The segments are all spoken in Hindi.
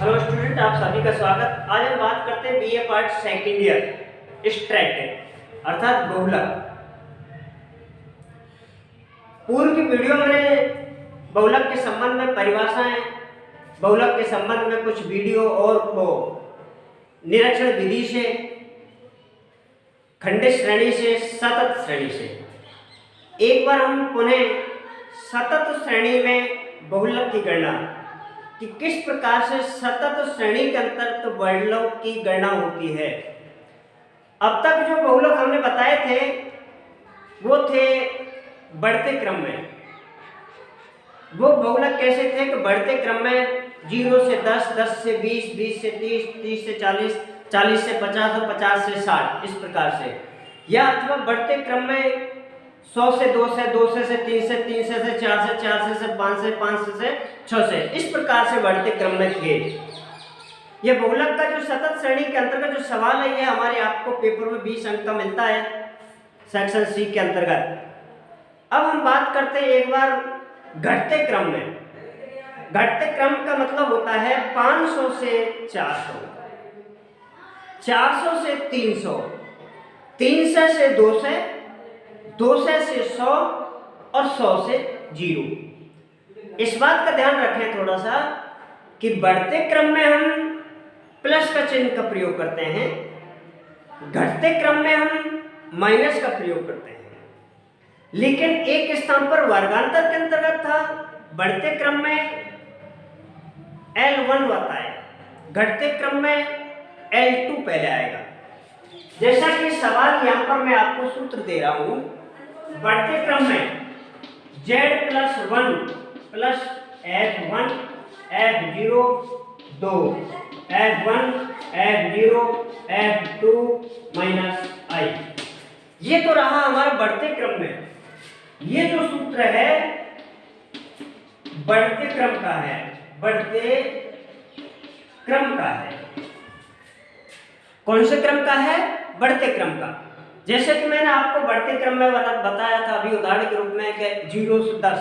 हेलो स्टूडेंट, आप सभी का स्वागत। आज हम बात करते हैं बीए पार्ट सेकंड ईयर स्ट्रैटेड अर्थात बहुलक। पूर्व की वीडियो में बहुलक के संबंध में परिभाषाएं, बहुलक के संबंध में कुछ वीडियो और वो निरीक्षण विधि से, खंडित श्रेणी से, सतत श्रेणी से। एक बार हम पुनः सतत श्रेणी में बहुलक की गणना कि किस प्रकार से सतत श्रेणी के अंतर्गत बहुलक की गणना होती है। अब तक जो बहुलक हमने बताए थे वो थे बढ़ते क्रम में। वो बहुलक कैसे थे कि बढ़ते क्रम में 0 से 10, 10 से 20, 20 से 30, 30 से 40, 40 से 50 और 50 से 60 इस प्रकार से, या अथवा बढ़ते क्रम में 100 से 200, 200 से 300, 300 से 400, 400 से 500, 500 से 600 इस प्रकार से बढ़ते क्रम में थे। ये बहुलक का जो सतत श्रेणी के अंतर्गत जो सवाल है ये हमारे आपको पेपर में 20 अंक का मिलता है सेक्शन सी के अंतर्गत। अब हम बात करते हैं एक बार घटते क्रम में। घटते क्रम का मतलब होता है 500 से 400, 400 से 300, 300 से 200, 200 से 100 और 100 से 0। इस बात का ध्यान रखें थोड़ा सा कि बढ़ते क्रम में हम प्लस का चिन्ह का प्रयोग करते हैं, घटते क्रम में हम माइनस का प्रयोग करते हैं। लेकिन एक स्थान पर वर्गांतर के अंतर्गत था, बढ़ते क्रम में L1 होता है, घटते क्रम में L2 पहले आएगा। जैसा कि सवाल यहां पर मैं आपको सूत्र दे रहा हूं, बढ़ते क्रम में Z+1 plus F1 F0 2 F1 F0 F2 minus I। ये तो रहा हमारा बढ़ते क्रम में। ये जो सूत्र है बढ़ते क्रम का है, बढ़ते क्रम का है। कौन से क्रम का है? बढ़ते क्रम का। जैसे कि मैंने आपको बढ़ते क्रम में बताया था अभी उदाहरण के रूप में कि 0 से 10,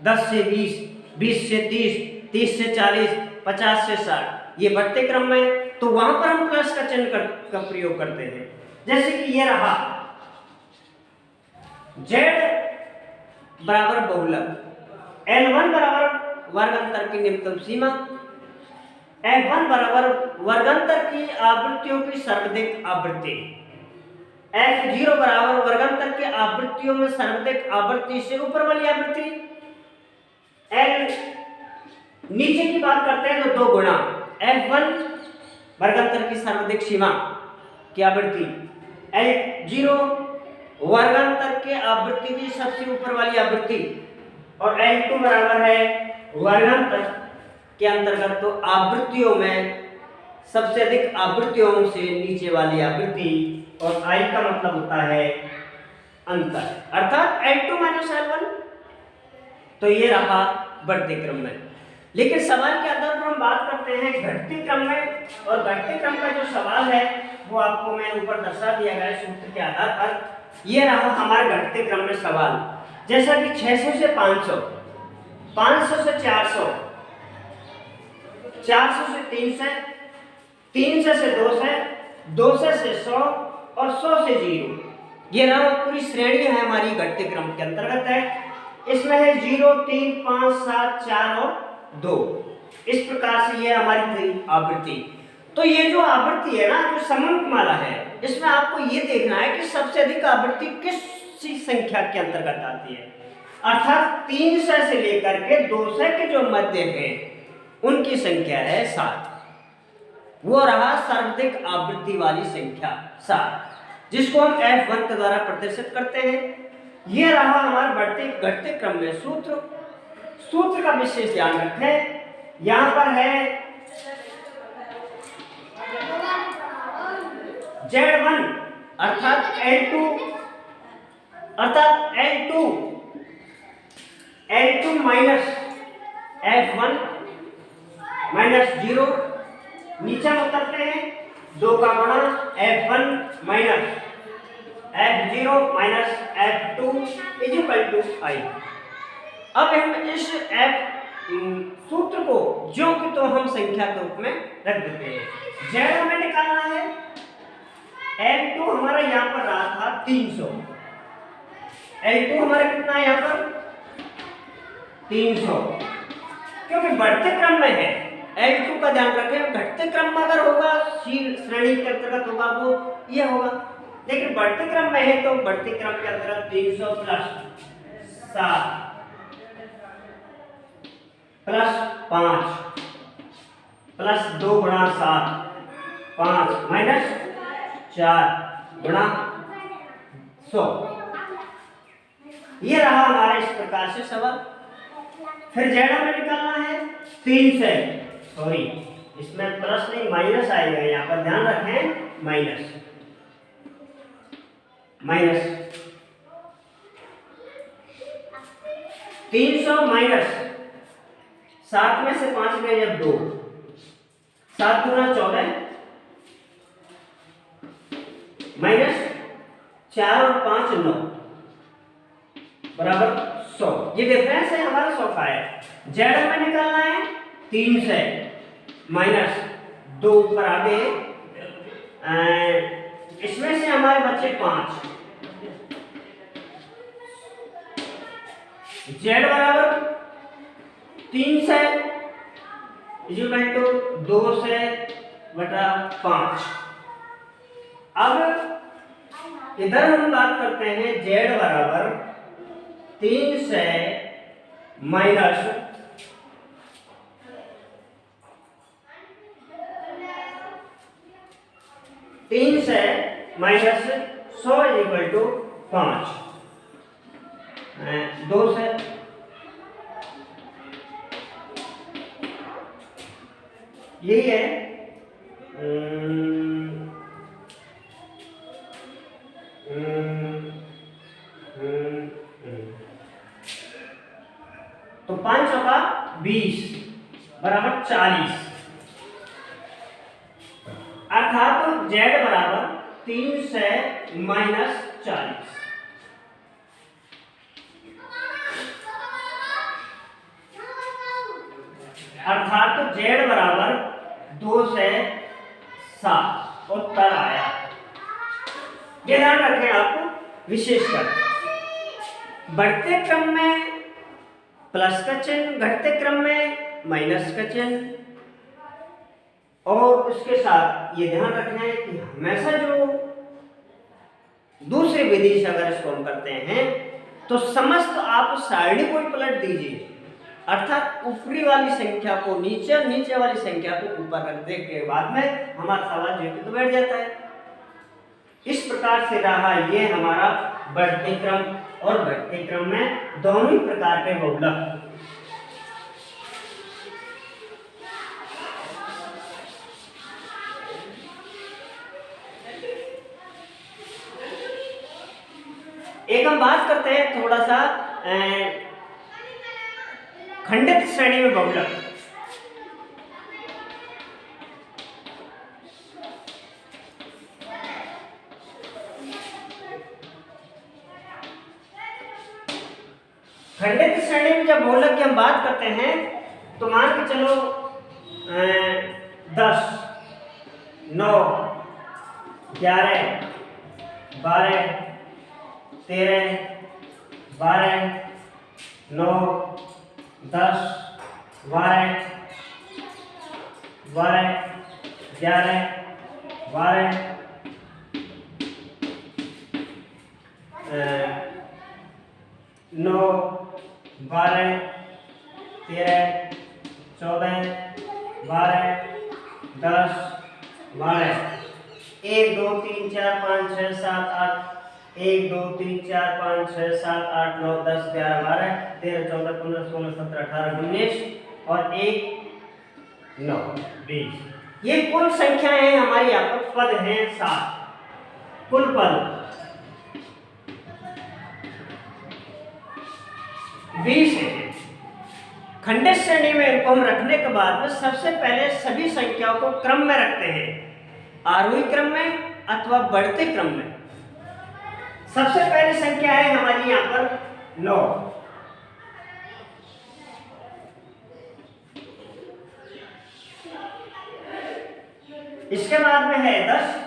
10 से 20, 20 से 30, 30 से 40, 50 से 60 ये बढ़ते क्रम में, तो वहां पर हम प्लस का चिन्ह का प्रयोग करते हैं। जैसे कि ये रहा Z बराबर बहुलक, L1 बराबर वर्गांतर की निम्नतम सीमा, F1 बराबर वर्गांतर की आवृत्तियों की सर्वाधिक आवृत्ति, F0 बराबर वर्गांतर के आवृत्तियों में सर्वाधिक आवृत्ति से ऊपर वाली आवृत्ति, L नीचे की बात करते हैं तो 2 गुणा F1 वर्गांतर की सर्वाधिक सीमा की आवृत्ति, L0 वर्गांतर के आवृत्ति की सबसे ऊपर वाली आवृत्ति, और L2 बराबर है वर्गांतर के अंतर्गत तो आवृत्तियों में सबसे अधिक आवृत्तियों से नीचे वाली आवृत्ति, और I का मतलब होता है अंतर अर्थात L2 माइनस L1। तो ये रहा बढ़ते क्रम में। लेकिन सवाल के आधार पर हम बात करते हैं घटते क्रम में, और घटते क्रम का जो सवाल है वो आपको मैं ऊपर दर्शा दिया गया है सूत्र के आधार पर। ये रहा हमारे घटते क्रम में सवाल, जैसा कि 600 से 500, 500 से 400, 400 से 300, 300 से 200, 200 से 100 और 100 से 0। ये रहा पूरी श्रेणी है हमारी घटते क्रम के अंतर्गत है। इसमें है 0, 3, 5, 7, 4 और 2। इस प्रकार से ये हमारी थी आवृत्ति। तो ये जो आवृत्ति है ना, जो समंकमाला है, इसमें आपको ये देखना है कि सबसे अधिक आवृत्ति किस संख्या के अंतर्गत आती है, अर्थात 300 से लेकर के 200 के जो मध्य है उनकी संख्या है 7। वो रहा सर्वाधिक आवृत्ति वाली संख्या 7, जिसको हम F1 के द्वारा प्रदर्शित करते हैं। ये रहा हमारे बढ़ते घटते क्रम में सूत्र। सूत्र का विशेष ध्यान रखें, यहां पर है Z1 अर्थात L2 माइनस F1 माइनस 0, नीचे उतरते हैं 2 का गुणा F1 minus F0 minus F2 equal to I। अब हम इस सूत्र को जो कि तो हम संख्या के रूप में रख देते हैं। जेड हमें निकालना है। L2 हमारा यहाँ पर रहा था 300। L2 हमारा कितना है यहाँ पर 300, क्योंकि बढ़ते क्रम में है। L2 का ध्यान रखें, घटते क्रम में अगर होगा श्रेणी के अंतर्गत होगा वो ये होगा, लेकिन बढ़ते क्रम में है तो बढ़ते क्रम के अंतर्गत 300 प्लस 7 प्लस 5 प्लस 2 गुणा 7 5 माइनस 4 गुणा 100। ये रहा हमारा इस प्रकार से सवाल। फिर जेड हमें निकालना है 3 से, सॉरी इसमें प्लस नहीं माइनस आएगा, यहाँ पर ध्यान रखें माइनस 300 माइनस 7 में से 5 गए जब 2, 7 गुना 14 माइनस 4 और 5 9 बराबर 100। ये डिफरेंस है हमारा 100 का है। जेड हमें निकालना है 3 से माइनस 2 ऊपर आगे, इसमें से हमारे बच्चे 5। जेड बराबर 3 से इक्वल टू 2 से बटा 5। अब इधर हम बात करते हैं जेड बराबर 3 से माइनस 3 से माइनस 100 इक्वल टू 5। 2 से यही है तो 5 चौका 20 बराबर 40, अर्थात तो जेड बराबर 3 से माइनस 40। अर्थात तो जेड बराबर 2 से 7 उत्तर आया। ये ध्यान रखें आप विशेषकर बढ़ते क्रम में प्लस का चिन्ह, घटते क्रम में माइनस का चिन्ह, और उसके साथ ये ध्यान रखना है कि हमेशा जो दूसरी विधि से अगर इसको हम करते हैं तो समस्त आप सारणी को पलट दीजिए, अर्थात ऊपरी वाली संख्या को नीचे, नीचे वाली संख्या को ऊपर रख दे के बाद में हमारा सवाल जो तो बैठ जाता है। इस प्रकार से रहा ये हमारा बढ़ते क्रम और घटते क्रम में दोनों ही प्रकार के बहुलक। एक हम बात करते हैं थोड़ा सा खंडित श्रेणी में बहुलक। खंडित श्रेणी में जब बहुलक की हम बात करते हैं तो मान के चलो 10 9 11 12 13 12 9 10 12 12 11 12 9 12 13 14 12 10 12 1 2 3 4 5 6 7 8 1 2 3 4 5 6 7 8 9 10 11 12 13 14 15 16 17 18 19 और 1 9 20। ये कुल संख्याएं हैं हमारी, यहाँ पर पद हैं 7। कुल पद 20 है। खंडित श्रेणी में इनको हम रखने के बाद में सबसे पहले सभी संख्याओं को क्रम में रखते हैं, आरोही क्रम में अथवा बढ़ते क्रम में। सबसे पहली संख्या है हमारी यहाँ पर 9। इसके बाद में है 10,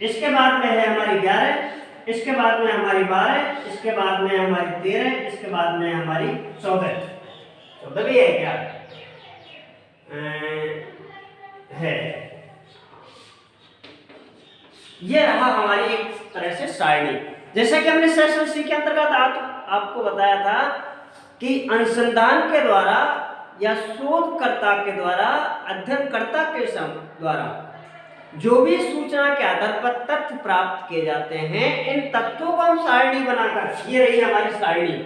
इसके बाद में है हमारी 11, इसके बाद में हमारी 12, इसके बाद में हमारी 13, इसके बाद में हमारी 14। 14 भी है क्या? है। ये रहा हमारी एक तरह से सारणी। जैसा कि हमने सेशन सी के अंतर्गत आपको बताया था कि अनुसंधान के द्वारा या शोधकर्ता के द्वारा, अध्ययनकर्ता के द्वारा जो भी सूचना के आधार पर तथ्य प्राप्त किए जाते हैं, इन तथ्यों को हम सारणी बनाकर, ये रही हमारी सारणी,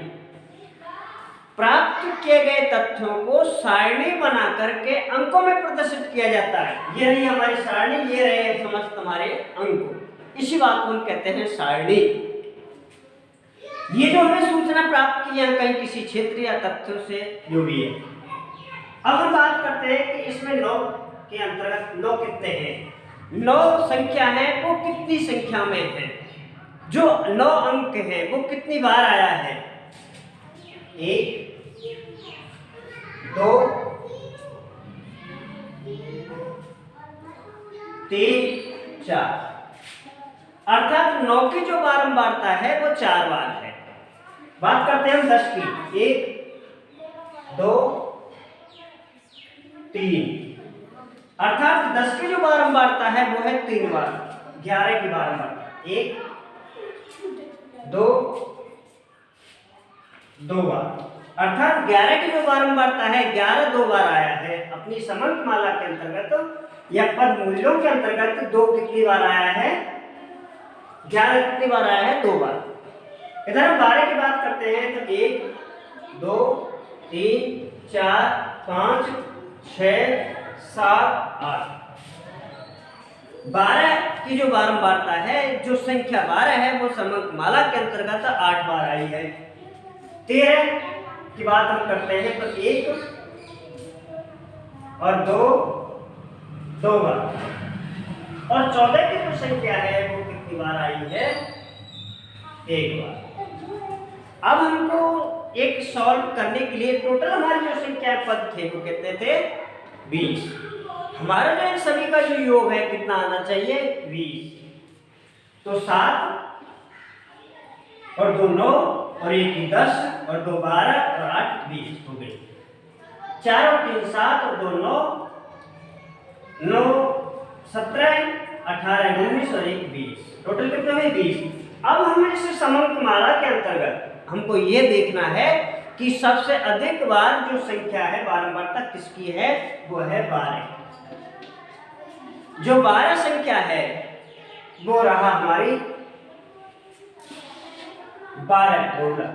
प्राप्त किए गए तथ्यों को सारणी बना करके अंकों में प्रदर्शित किया जाता है। ये रही हमारी सारणी, ये रहे समस्त हमारे अंक। इसी बात को हम कहते हैं सारणी। ये जो हमें सूचना प्राप्त की है कहीं किसी क्षेत्र या तथ्यों से जो भी है। अब हम बात करते हैं कि इसमें 9 के अंतर्गत 9 कितने हैं। 9 संख्या है वो कितनी संख्या में है, जो 9 अंक हैं वो कितनी बार आया है। 1, 2, 3, 4, अर्थात 9 की जो बारंबारता है वो 4 बार है। बात करते हैं हम 10 की। 1, 2, 3, अर्थात 10 की जो बारंबारता है वो है 3 बार। 11 की बारंबारता 1, 2, 2 बार, अर्थात 11 की जो बारंबारता है 11 2 बार आया है। अपनी समंक माला के अंतर्गत या पद मूल्यों के अंतर्गत 2 कितनी बार आया है? 11 कितनी बार आया है? 2 बार। इधर हम 12 की बात करते हैं तो 1, 2, 3, 4, 5, 6, 7, 8। 12 की जो बारंबारता है, जो संख्या 12 है वो समंक माला के अंतर्गत 8 बार आई है। 13 की बात हम करते हैं तो 1 और 2, 2 बार। और 14 की जो संख्या है वो कितनी बार आई है? 1 बार। अब हमको एक सॉल्व करने के लिए टोटल हमारी जो संख्या पद थे वो कितने थे? 20। हमारा जो इन सभी का जो योग है कितना आना चाहिए? 20। तो 7 और 2 9 और 1 10 और 2 12 और 8 20 हो गई। 4 और 3 7 और 2 9 9 17 18 19 और 1 20, टोटल कितने हुए? 20। अब हमें इस समंक माला के अंतर्गत हमको ये देखना है कि सबसे अधिक बार जो संख्या है बारंबारता किसकी है? वो है 12। जो 12 संख्या है वो रहा हमारी 12 बोला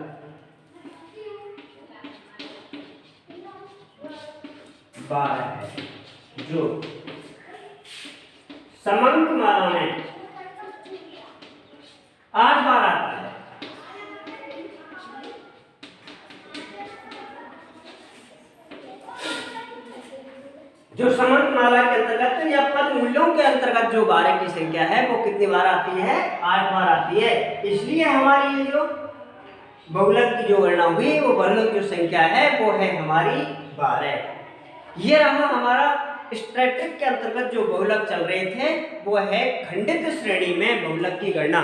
12 है, जो समंक माला में 8 बार आता है। जो समंक माला के अंतर्गत या पद मूल्यों के अंतर्गत जो 12 की संख्या है वो कितनी बार आती है? 8 बार आती है। इसलिए हमारी ये जो बहुलक की जो गणना हुई वो बहुलक जो संख्या है वो है हमारी 12। ये रहा हमारा स्टैटिक के अंतर्गत जो बहुलक चल रहे थे वो है खंडित श्रेणी में बहुलक की गणना।